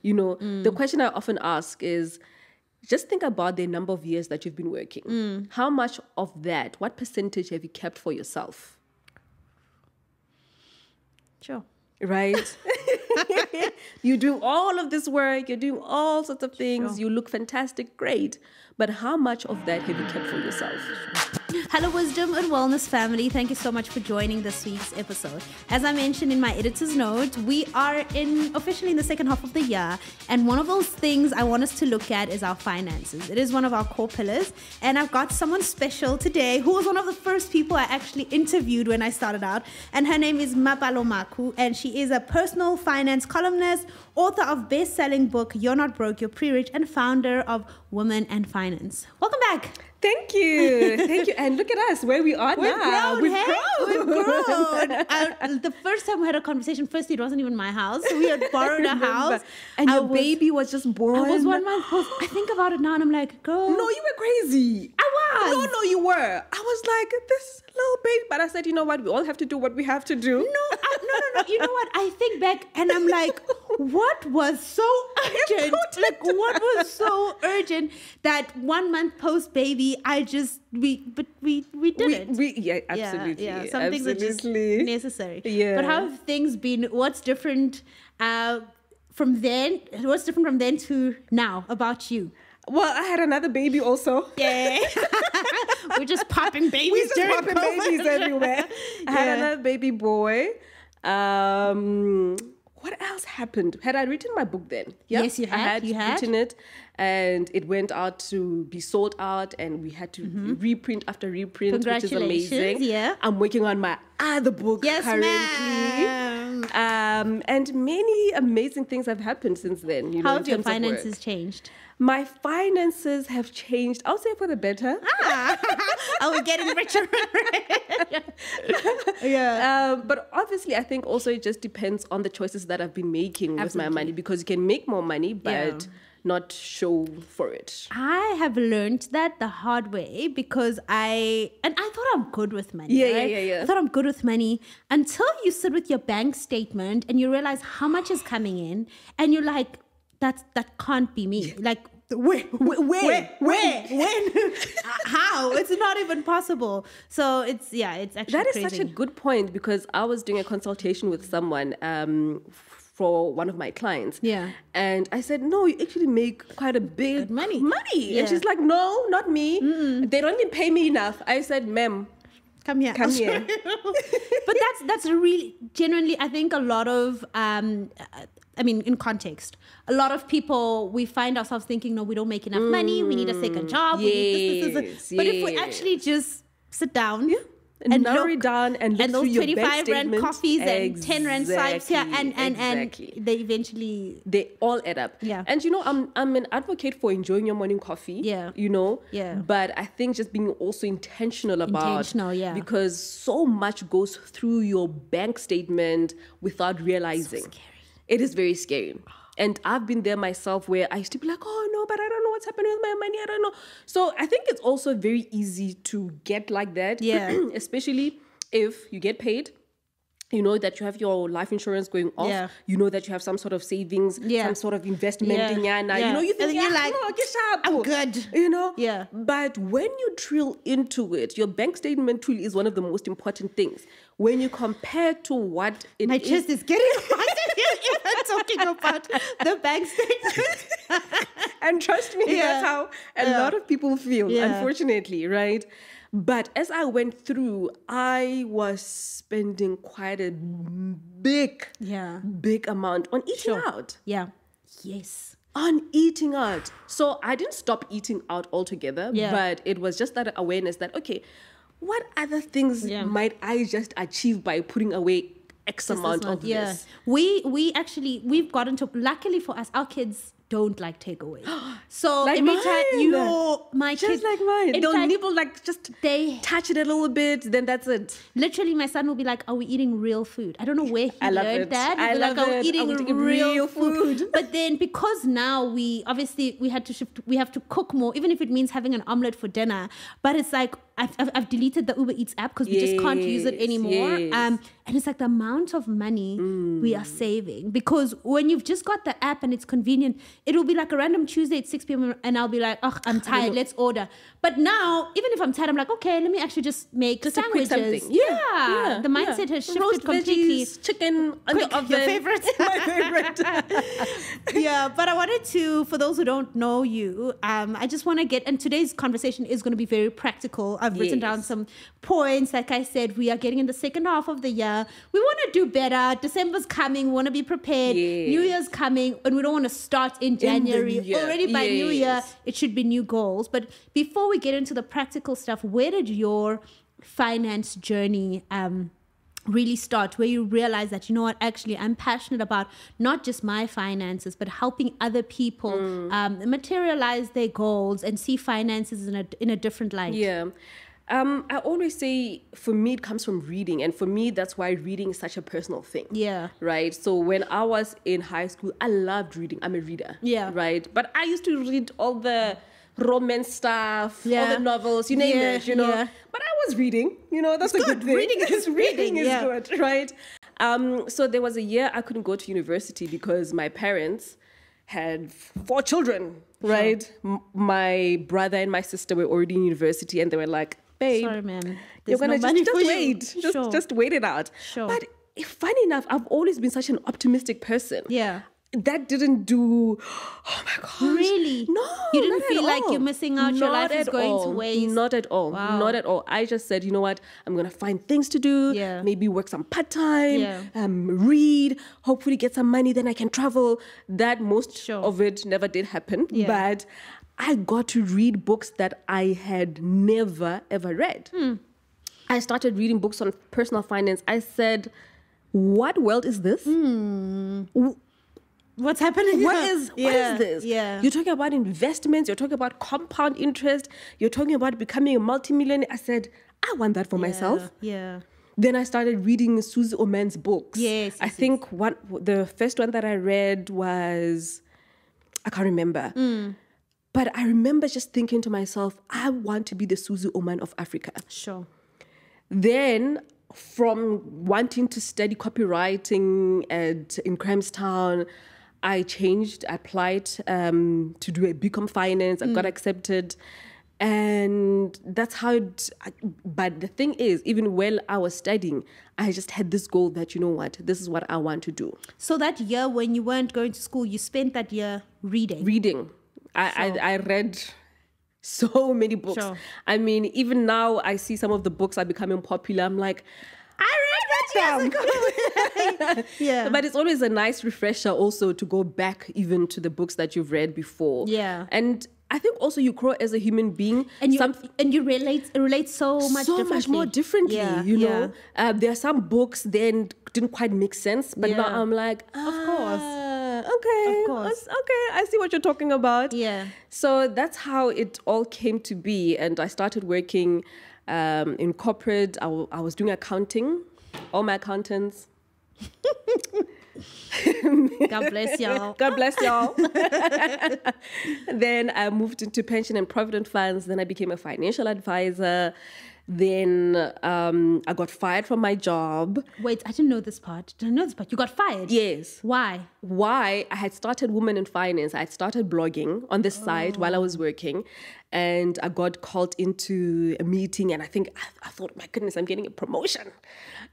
You know, the question I often ask is, just think about the number of years that you've been working. How much of that, what percentage have you kept for yourself? Sure. Right? You do all of this work, you're doing all sorts of things, you look fantastic, great. But how much of that have you kept for yourself? Hello, Wisdom and Wellness family. Thank you so much for joining this week's episode. As I mentioned in my editor's note, we are officially in the second half of the year. And one of those things I want us to look at is our finances. It is one of our core pillars. And I've got someone special today who was one of the first people I actually interviewed when I started out. And her name is Mapalo Makhu. And she is a personal finance columnist, author of best-selling book, You're Not Broke, You're Pre-Rich, and founder of Women and Finance. Welcome back. Thank you. Thank you. And look at us, where we are now. We've grown. The first time we had a conversation, firstly, it wasn't even my house. So we had borrowed a house. And your baby was just born. I was 1 month post. I think about it now and I'm like, girl. No, you were crazy. I was. No, you were. I was like, this little baby. But I said, you know what? We all have to do what we have to do. No. You know what? I think back and I'm like, what was so urgent? Like, what was so urgent that 1 month post baby, we did it. Yeah, absolutely. Yeah. Some things are just necessary. Yeah. But how have things been? What's different from then? What's different from then to now about you? Well, I had another baby also. Yeah. We're just popping babies. Babies everywhere. I had another baby boy. What else happened? Had I written my book then? Yeah? Yes, you had. I had written it, and it went out to be sold out, and we had to reprint after reprint, which is amazing. Yeah. I'm working on my other book currently. And many amazing things have happened since then. You know, how have your finances changed? My finances have changed, I'll say, for the better. Are we getting richer? Yeah. But obviously, I think also it just depends on the choices that I've been making with my money, because you can make more money, but not show for it. I have learned that the hard way, because I thought I'm good with money. Yeah. I thought I'm good with money until you sit with your bank statement and you realize how much is coming in, and you're like, that can't be me. Like, where, when, how? It's not even possible. So it's actually that is crazy. such a good point, because I was doing a consultation with someone for one of my clients. Yeah. And I said, no, you actually make quite a big money. Yeah. And she's like, no, not me. They don't even pay me enough. I said, ma'am, Come here. But that's really genuinely, I think a lot of in context, a lot of people, we find ourselves thinking, no, we don't make enough money, we need a second job, we need this. But if we actually just sit down and narrow it down and look those through your 25 rand coffees and 10 rand swipes here, and they all add up. Yeah. And you know, I'm an advocate for enjoying your morning coffee. Yeah. You know. Yeah. But I think just being also intentional about because so much goes through your bank statement without realizing. So scary. It is very scary. And I've been there myself, where I used to be like, oh no, but I don't know what's happening with my money. I don't know. So I think it's also very easy to get like that. Yeah. Especially if you get paid. You know that you have your life insurance going off. Yeah. You know that you have some sort of savings, some sort of investment. Yeah. You know, you think, you're like, I'm good. You know? Yeah. But when you drill into it, your bank statement truly is one of the most important things. When you compare to what it is. My chest is getting hot even talking about the bank statement. And trust me, that's how a lot of people feel, unfortunately, right? But as I went through, I was spending quite a big amount on eating out. Yeah. Yes. On eating out. So I didn't stop eating out altogether, but it was just that awareness that, okay, what other things might I just achieve by putting away X amount of this? We've gotten to, luckily for us, our kids don't like takeaway. So Like every mine. time my Just kids, like mine. in They'll fact, nibble, like, just they touch it a little bit, then that's it. literally, my son will be like, "Are we eating real food?" I don't know where he I love learned it. that. I He'll be love like, "Are we it. eating Are we eating real real food?" food? But then because now we had to shift, we have to cook more, even if it means having an omelet for dinner. But it's like I've deleted the Uber Eats app because we just can't use it Yes, anymore. yes. And it's like the amount of money we are saving, because when you've just got the app and it's convenient, it'll be like a random Tuesday at 6 p.m. and I'll be like, "Oh, I'm tired. Let's order." But now, even if I'm tired, I'm like, "Okay, let me actually just make Just a quick sandwiches." something. Yeah. The mindset has shifted Roast completely. veggies, chicken on the oven. Your favorite? My favorite. Yeah, but I wanted to, for those who don't know you, I just want to get, and today's conversation is going to be very practical. I've written down Yes. some points. Like I said, we are getting in the second half of the year. We want to do better. December's coming. We want to be prepared. Yes. New Year's coming, and we don't want to start in January. new year. Already by New Year, Yes. it should be new goals. But before we get into the practical stuff, where did your finance journey really start, where you realize that, you know what, actually I'm passionate about not just my finances, but helping other people materialize their goals and see finances in a different light? Yeah. I always say, for me, it comes from reading. And for me, that's why reading is such a personal thing. Yeah. Right? So when I was in high school, I loved reading. I'm a reader. Yeah. Right? But I used to read all the romance stuff, all Yeah. the novels, you name it, you know. Yeah. But I was reading, you know, that's It's a good good. thing. Reading is reading is yeah. good, right? So there was a year I couldn't go to university because my parents had 4 children, right? My brother and my sister were already in university, and they were like, "Babe, Sorry, ma'am. you're There's gonna no money just for you." wait, Sure. just wait it out." Sure. But funny enough, I've always been such an optimistic person. Yeah. That didn't do. Oh my gosh! Really? No, You didn't not at feel like all. you're missing out, your Not life is at going to all. waste? Not at all. Wow. Not at all. I just said, you know what? I'm gonna find things to do. Yeah. Maybe work some part time. Yeah. Read. Hopefully get some money. Then I can travel. That most Sure. of it never did happen. Yeah. But I got to read books that I had never ever read. I started reading books on personal finance. I said, "What world is this? What's happening? What is this? Yeah. You're talking about investments, you're talking about compound interest, you're talking about becoming a multimillionaire." I said, "I want that for myself." Yeah. Then I started reading Susie Oman's books. Yes, I yes, think the first one that I read was, I can't remember. But I remember just thinking to myself, I want to be the Susie Oman of Africa. Sure. Then, from wanting to study copywriting in Grahamstown, I changed, I applied to do a BCom finance. I got accepted. And that's how but the thing is, even while I was studying, I just had this goal that, you know what, this is what I want to do. So that year when you weren't going to school, you spent that year reading. Reading. I read so many books. Sure. I mean, even now I see some of the books are becoming popular. I'm like, I read that years ago. Yeah. But it's always a nice refresher also to go back even to the books that you've read before. Yeah. And I think also you grow as a human being. And you relate so much more differently, Yeah, you know. There are some books then didn't quite make sense, but now Yeah. I'm like, course. Okay. Of course. Okay, I see what you're talking about. Yeah. So that's how it all came to be. And I started working in corporate. I was doing accounting. All my accountants. God bless y'all. God bless y'all. Then I moved into pension and provident funds. Then I became a financial advisor. Then I got fired from my job. Wait, I didn't know this part. Did I know this part? You got fired? Yes. Why? Why? I had started Women in Finance. I had started blogging on this site while I was working. And I got called into a meeting, and I thought, my goodness, I'm getting a promotion,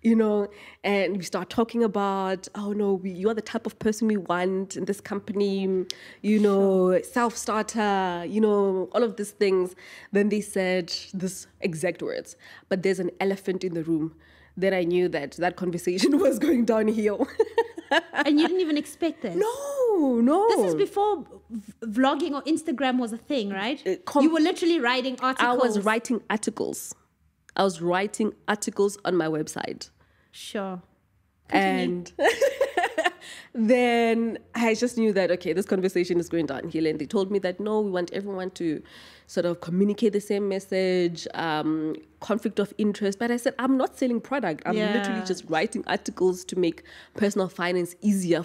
you know. And we start talking about, oh no, you are the type of person we want in this company, you know, self-starter, you know, all of these things. Then they said this exact words, but there's an elephant in the room. Then I knew that conversation was going downhill. And you didn't even expect this? No. This is before vlogging or Instagram was a thing, right? You were literally writing articles. I was writing articles. I was writing articles on my website. Sure. And then I just knew that, okay, this conversation is going downhill. And they told me that, no, we want everyone to sort of communicate the same message, conflict of interest. But I said, I'm not selling product. I'm literally just writing articles to make personal finance easier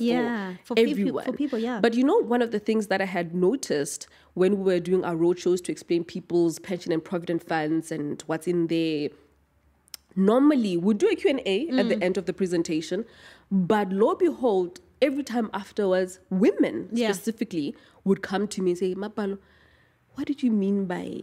for everyone. For people, yeah. But one of the things that I had noticed when we were doing our roadshows to explain people's pension and provident funds and what's in there, normally we do a Q&A at the end of the presentation, but lo and behold, every time afterwards, women specifically would come to me and say, Mapalo, what did you mean by?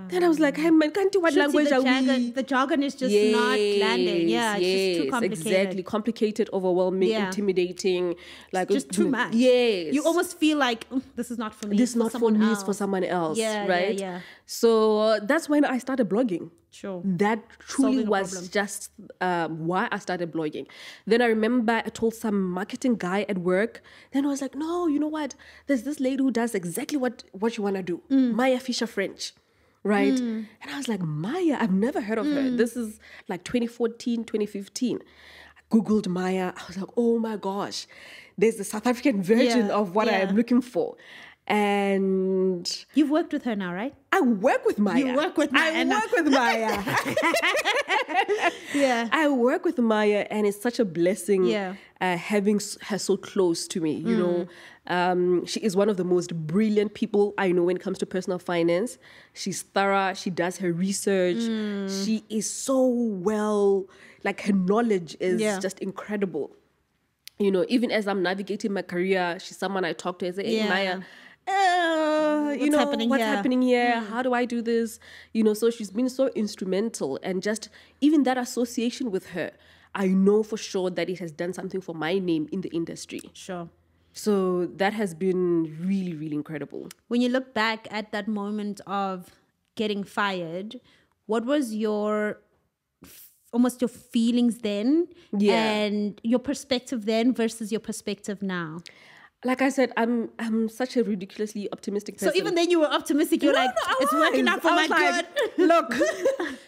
Then I was like, hey man, can't you what language are we? The jargon is just not landing. Yeah, it's just too complicated. Exactly. Complicated, overwhelming, intimidating. Like it's just too much. Yes. You almost feel like, this is not for me. This is not for me, it's for someone else. Right? Yeah. So that's when I started blogging. Sure. That truly was just why I started blogging. Then I remember I told some marketing guy at work. Then I was like, no, you know what? There's this lady who does exactly what you want to do. Maya Fisher French. Right? And I was like, Maya, I've never heard of her. This is like 2014, 2015. I Googled Maya. I was like, oh my gosh, there's the South African version of what I am looking for. And you've worked with her now, right? I work with Maya. You work with Maya. I work with Maya. Yeah. I work with Maya, and it's such a blessing having her so close to me. You know, she is one of the most brilliant people I know when it comes to personal finance. She's thorough. She does her research. She is so well, like her knowledge is just incredible. You know, even as I'm navigating my career, she's someone I talk to and say, hey, Maya, what's happening here? How do I do this? You know, so she's been so instrumental, and just even that association with her, I know for sure that it has done something for my name in the industry. Sure. So that has been really, really incredible. When you look back at that moment of getting fired, what was almost your feelings then and your perspective then versus your perspective now? Like I said, I'm such a ridiculously optimistic person. So even then you were optimistic. You're it's working out for my good. Look,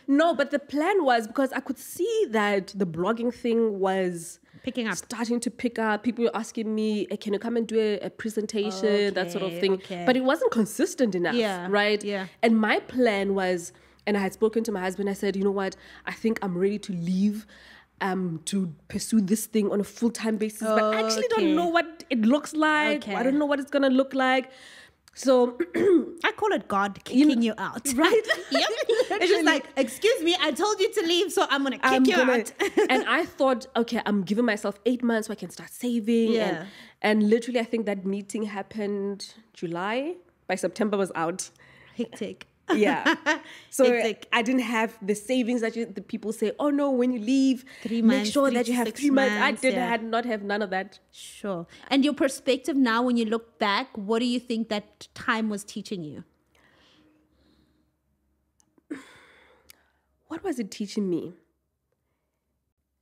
no, but the plan was, because I could see that the blogging thing was starting to pick up. People were asking me, hey, can you come and do a presentation, that sort of thing. But it wasn't consistent enough, right? Yeah. And my plan was, and I had spoken to my husband, I said, you know what, I think I'm ready to leave to pursue this thing on a full-time basis, but I actually don't know what it looks like. I don't know what it's going to look like. So I call it God kicking you out. Right? Yep. It's just like, excuse me, I told you to leave, so I'm going to kick you out. And I thought, okay, I'm giving myself 8 months so I can start saving. Yeah. And literally, I think that meeting happened July. By September, I was out. Hectic. Yeah. So I didn't have the savings that the people say, oh no, when you leave, 3 months, make sure that you have 3 months. I had not have none of that. Sure. And your perspective now, when you look back, what do you think that time was teaching you? What was it teaching me?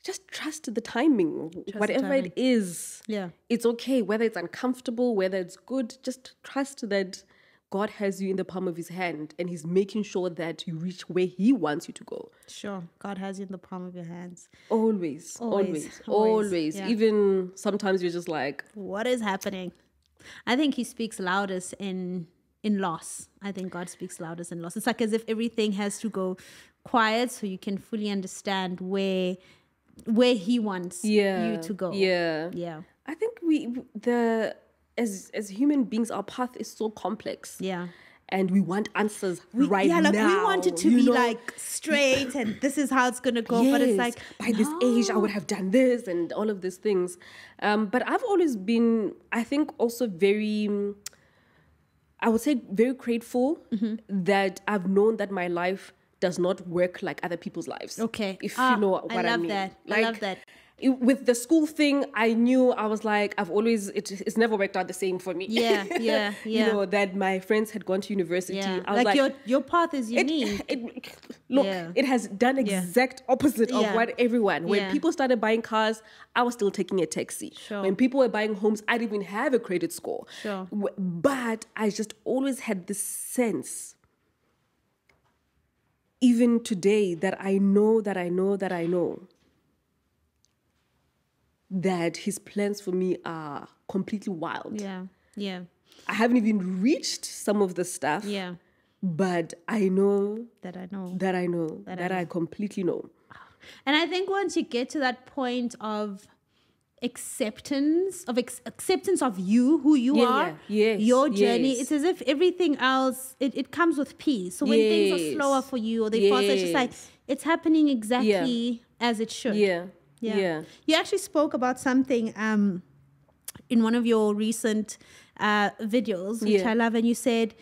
Just trust the timing. Whatever it is, it's okay. Whether it's uncomfortable, whether it's good, just trust that God has you in the palm of his hand, and he's making sure that you reach where he wants you to go. Sure. God has you in the palm of your hands. Always. Yeah. Even sometimes you're just like, what is happening? I think he speaks loudest in loss. I think God speaks loudest in loss. It's like as if everything has to go quiet so you can fully understand where he wants you to go. Yeah. I think as human beings, our path is so complex. Yeah. And we want answers right now. We want it to be like straight and this is how it's going to go. Yes, but it's like, by this age, I would have done this and all of these things. But I've always been, I think, also very, I would say very grateful that I've known that my life does not work like other people's lives. Okay. If you know what I mean. I love that. With the school thing, I knew, I was like, it's never worked out the same for me. Yeah. You know, that my friends had gone to university. Yeah. I was like your path is unique. It has done exact opposite of what everyone. When people started buying cars, I was still taking a taxi. Sure. When people were buying homes, I didn't even have a credit score. Sure. But I just always had this sense, even today, that I know that his plans for me are completely wild. Yeah. Yeah. I haven't even reached some of the stuff. Yeah. But I know That I know. that I completely know. And I think once you get to that point of acceptance of you, who you are, Yes, your journey, yes. it's as if everything else, it comes with peace. So when things are slower for you or they faster, it's just like, it's happening exactly as it should. Yeah. You actually spoke about something in one of your recent videos, which I love, and you said,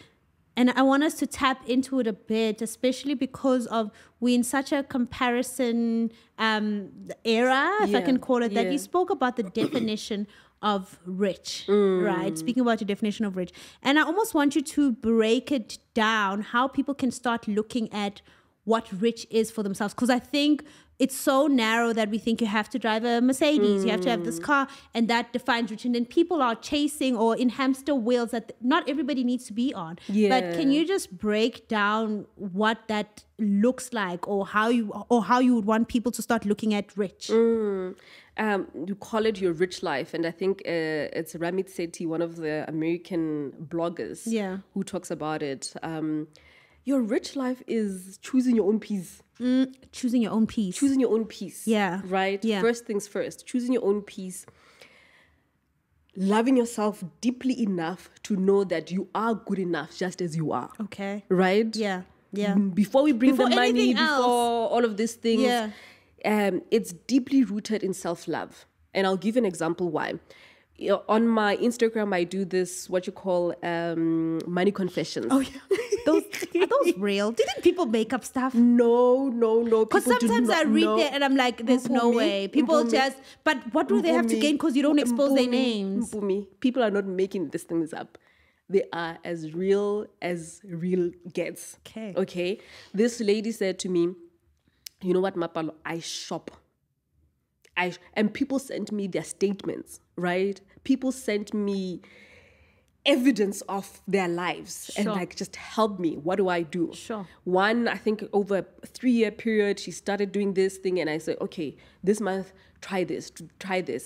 and I want us to tap into it a bit, especially because of we're in such a comparison era, if I can call it that. You spoke about the definition of rich, right? Speaking about your definition of rich. And I almost want you to break it down, how people can start looking at what rich is for themselves. Because I think it's so narrow that we think you have to drive a Mercedes, you have to have this car, and that defines rich. And then people are chasing or in hamster wheels that not everybody needs to be on. But can you just break down what that looks like, or how you would want people to start looking at rich? You call it your rich life, and I think it's Ramit Sethi, one of the American bloggers, who talks about it. Your rich life is choosing your own peace. Choosing your own peace. Choosing your own peace. Yeah. Right? Yeah. First things first. Choosing your own peace. Loving yourself deeply enough to know that you are good enough just as you are. Okay. Right? Yeah. Yeah. Before we bring the money, anything before else. all of these things, it's deeply rooted in self-love. And I'll give an example why. On my Instagram, I do this, what you call money confessions. Oh, yeah. Are those real? Do you think people make up stuff? No. Because sometimes I read it and I'm like, there's no way. People just, but what do they have to gain because you don't expose their names? People are not making these things up. They are as real gets. Okay. This lady said to me, you know what, Mapalo, I shop. And people sent me their statements, right? People sent me evidence of their lives and like, just help me. What do I do? One, I think over a 3-year period, she started doing this thing, and I said, okay, this month, try this.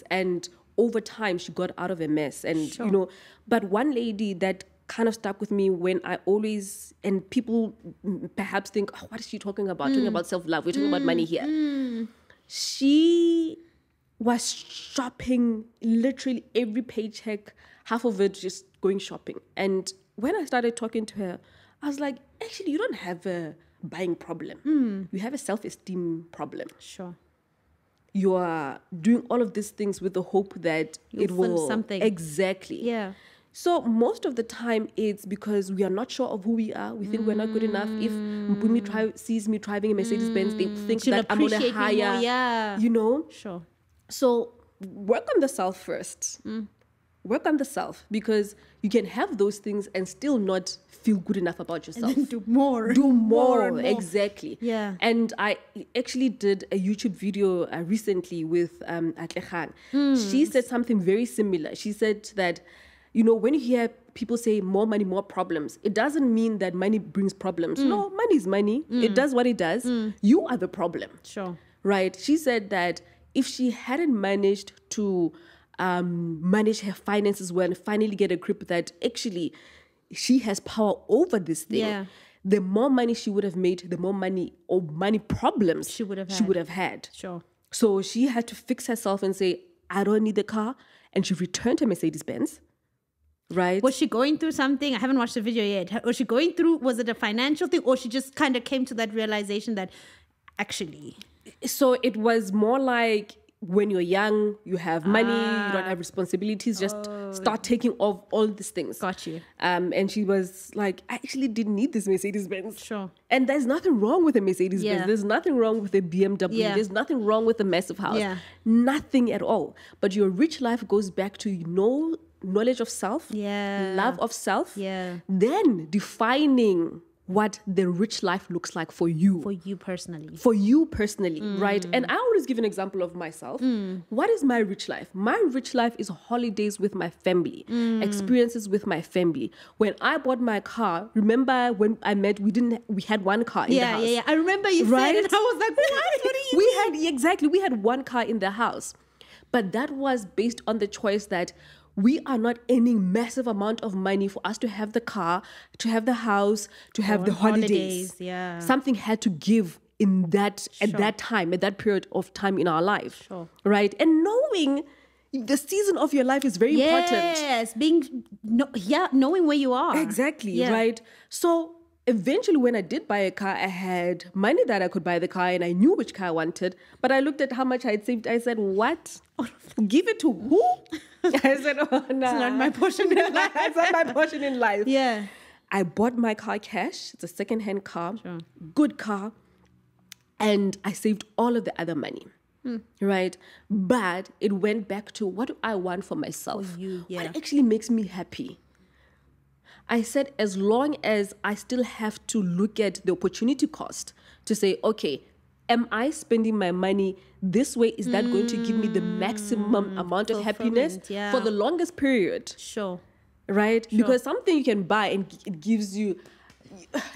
And over time, she got out of a mess. And, you know, but one lady that kind of stuck with me when I always, and people perhaps think, oh, what is she talking about? Talking about self-love. We're talking about money here. She was shopping literally every paycheck, half of it just going shopping. And when I started talking to her, I was like, actually, you don't have a buying problem. You have a self-esteem problem. You are doing all of these things with the hope that it will something. Exactly. So most of the time it's because we are not sure of who we are. We think we're not good enough. If Mpumi sees me driving a Mercedes-Benz, they think that I'm on a higher, you know? So work on the self first. Work on the self, because you can have those things and still not feel good enough about yourself. And then do more. Do more. And more. Exactly. And I actually did a YouTube video recently with Atle Khan. She said something very similar. She said that, you know, when you hear people say more money, more problems, it doesn't mean that money brings problems. No, money is money. It does what it does. You are the problem. Right? She said that if she hadn't managed to manage her finances well and finally get a grip that actually she has power over this thing, the more money she would have made, the more money or money problems she would have had. So she had to fix herself and say, I don't need the car. And she returned her Mercedes-Benz. Right. Was she going through something? I haven't watched the video yet. Was she going through, was it a financial thing, or she just kind of came to that realization that actually? So it was more like, when you're young, you have money, you don't have responsibilities, just start taking off all these things. Got you. And she was like, I actually didn't need this Mercedes-Benz. And there's nothing wrong with a Mercedes-Benz. There's nothing wrong with a BMW. There's nothing wrong with a massive house. Nothing at all. But your rich life goes back to knowledge of self, love of self, then defining what the rich life looks like for you. For you personally. Right? And I always give an example of myself. What is my rich life? My rich life is holidays with my family, experiences with my family. When I bought my car, remember when I met, we had one car in the house. I remember you said it. I was like, what? What do you mean? We had one car in the house. But that was based on the choice that we are not earning massive amount of money for us to have the car, to have the house, to have the holidays. Yeah. Something had to give in that at that time, at that period of time in our life. Sure. Right? And knowing the season of your life is very important. Yes, knowing where you are. Exactly, right? So eventually when I did buy a car, I had money that I could buy the car and I knew which car I wanted. But I looked at how much I had saved. I said, what? Give it to who? I said, oh, no. It's not my portion in life. It's not my portion in life. Yeah. I bought my car cash. It's a second-hand car. Sure. Good car. And I saved all of the other money. Right? But it went back to, what do I want for myself? For you, yeah. What actually makes me happy? I said, as long as I still have to look at the opportunity cost to say, okay, am I spending my money this way? Is that going to give me the maximum amount of happiness for the longest period? Sure. Right? Sure. Because something you can buy and it gives you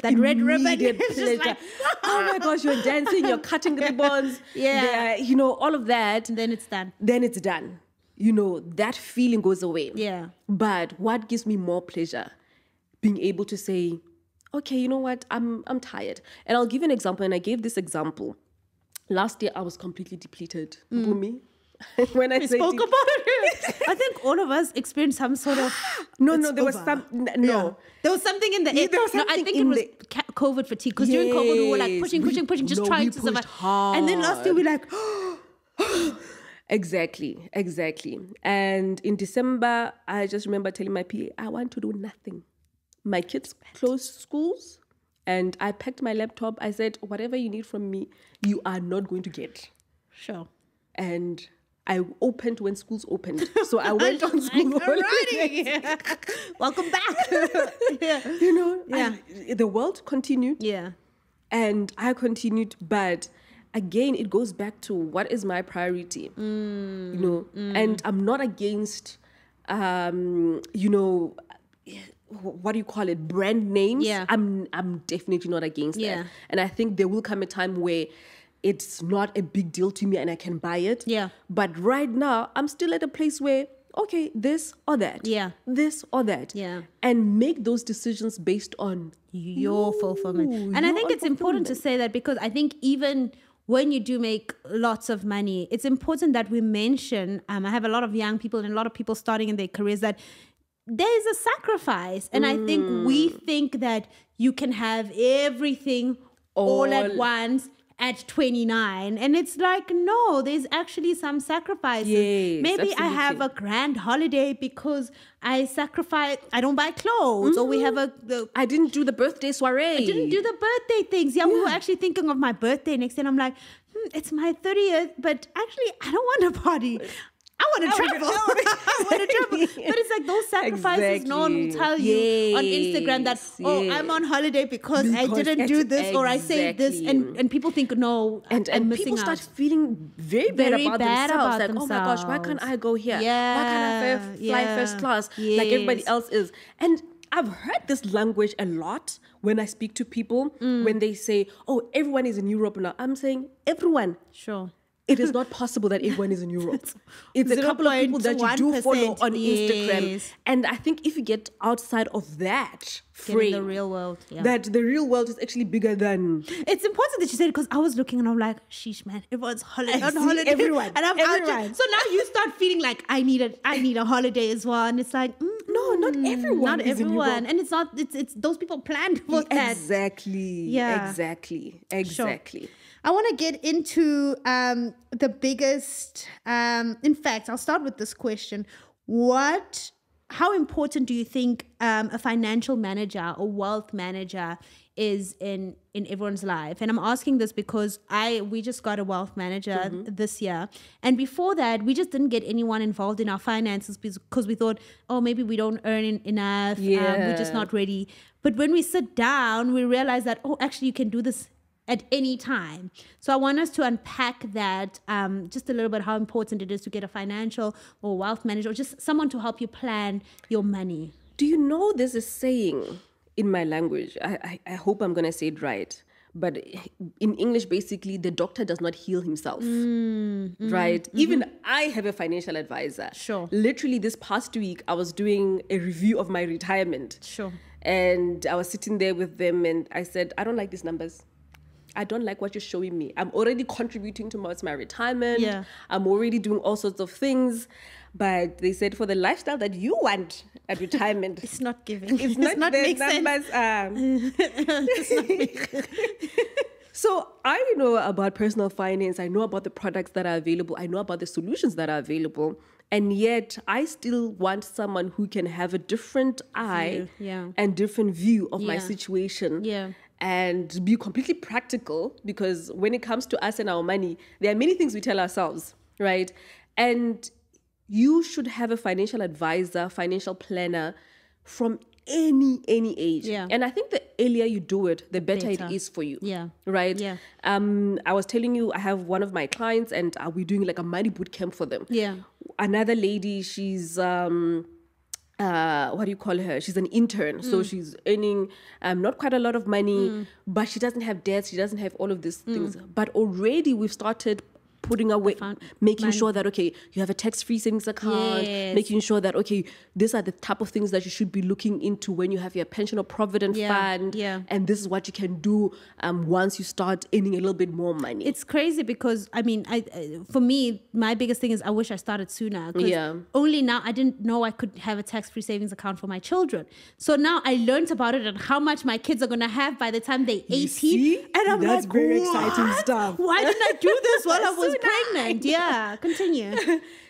that red ribbon. It's just like, oh my gosh, you're dancing, you're cutting ribbons. All of that. And then it's done. Then it's done. That feeling goes away. Yeah. But what gives me more pleasure? Being able to say, okay, you know what? I'm tired. And I'll give you an example. And I gave this example. Last year, I was completely depleted. Bumi. When I spoke about it, I think all of us experienced some sort of. There was some. No, there was something in the air. I think it was COVID fatigue, because during COVID we were like pushing, just trying to survive. Hard. And then last year we like. Exactly. And in December, I just remember telling my PA, I want to do nothing. My kids closed schools, and I packed my laptop. I said, whatever you need from me, you are not going to get. Sure. And I opened when schools opened. So I went on school holidays. Welcome back. The world continued. Yeah. And I continued. But again, it goes back to what is my priority. And I'm not against, what do you call it? Brand names. Yeah. I'm definitely not against that. And I think there will come a time where it's not a big deal to me and I can buy it. Yeah. But right now, I'm still at a place where, okay, this or that. Yeah. This or that. Yeah. And make those decisions based on your fulfillment. And I think it's important to say that, because I think even when you do make lots of money, it's important that we mention, I have a lot of young people and a lot of people starting in their careers, that there is a sacrifice. And I think we think that you can have everything all at once at 29, and it's like, no, there's actually some sacrifices. Yes, maybe absolutely. I have a grand holiday because I don't buy clothes, or we have I didn't do the birthday soiree. I didn't do the birthday things. Yeah, we were actually thinking of my birthday next, and I'm like, it's my 30th, but actually I don't want to party. I want to travel. I want to travel. But it's like those sacrifices, no one will tell you on Instagram that, I'm on holiday because I didn't do this or I saved this. And people think, no, and people start feeling very bad about themselves. Like, oh my gosh, why can't I go here? Yeah. Why can't I fly first class like everybody else is? And I've heard this language a lot when I speak to people, when they say, oh, everyone is in Europe now. I'm saying, everyone. Sure. It is not possible that everyone is in Europe. It's a couple of people that you do follow on Instagram. And I think if you get outside of that frame, the real world, that the real world is actually bigger than... It's important that you said it, because I was looking and I'm like, sheesh, man, everyone's on holiday. Everyone. And everyone. So now you start feeling like, I need a holiday as well. And it's like, no, not everyone. Not everyone. And it's not, it's those people planned for that. Exactly. Yeah. Exactly. Sure. I want to get into the biggest, in fact, I'll start with this question. How important do you think a financial manager or wealth manager is in everyone's life? And I'm asking this because we just got a wealth manager this year. And before that, we just didn't get anyone involved in our finances because we thought, maybe we don't earn enough. We're just not ready. But when we sit down, we realize that, actually you can do this at any time. So I want us to unpack that just a little bit, how important it is to get a financial or wealth manager or just someone to help you plan your money. Do you know there's a saying in my language? I hope I'm going to say it right. But in English, basically, the doctor does not heal himself, right? Even I have a financial advisor. Sure. Literally, this past week, I was doing a review of my retirement. Sure. And I was sitting there with them, and I said, I don't like these numbers. I don't like what you're showing me. I'm already contributing towards my retirement. Yeah. I'm already doing all sorts of things. But they said, for the lifestyle that you want at retirement, It's not giving. it's not the make numbers. It's not make So I know about personal finance. I know about the products that are available. I know about the solutions that are available. And yet I still want someone who can have a different eye and different view of my situation. Yeah. And be completely practical, because when it comes to us and our money, there are many things we tell ourselves, right? And you should have a financial advisor, financial planner from any age. Yeah. And I think the earlier you do it, the better it is for you. Yeah. Right? Yeah. I was telling you, I have one of my clients, and we're doing like a money boot camp for them. Yeah. Another lady, she's what do you call her? She's an intern. So she's earning not quite a lot of money, but she doesn't have debts. She doesn't have all of these things. But already we've started putting away, making sure that, okay, you have a tax-free savings account, making sure that, okay, these are the type of things that you should be looking into when you have your pension or provident fund. Yeah. And this is what you can do once you start earning a little bit more money. It's crazy because, I mean, for me, my biggest thing is I wish I started sooner. Yeah. Only now I didn't know I could have a tax-free savings account for my children. So now I learned about it and how much my kids are going to have by the time they're 18. See? And I'm That's like, very what? exciting stuff. Why didn't I do this while I was pregnant? Yeah, continue.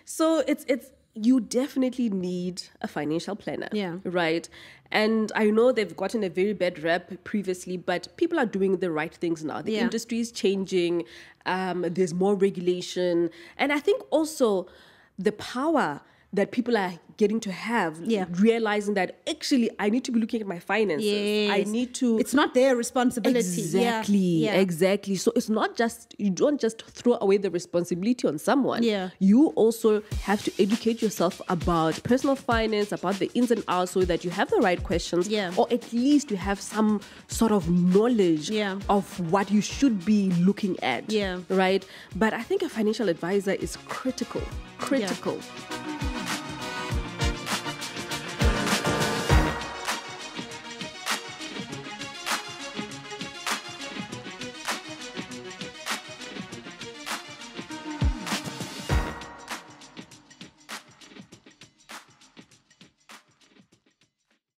So it's you definitely need a financial planner. Yeah. Right. And I know they've gotten a very bad rep previously, but people are doing the right things now. The industry is changing. There's more regulation. And I think also the power that people are getting to have, realizing that actually I need to be looking at my finances. Yes. I need to. It's not their responsibility. Exactly. So it's not just, you don't just throw away the responsibility on someone. Yeah. You also have to educate yourself about personal finance, about the ins and outs, so that you have the right questions. Yeah. Or at least you have some sort of knowledge of what you should be looking at. Yeah. Right? But I think a financial advisor is critical. Yeah.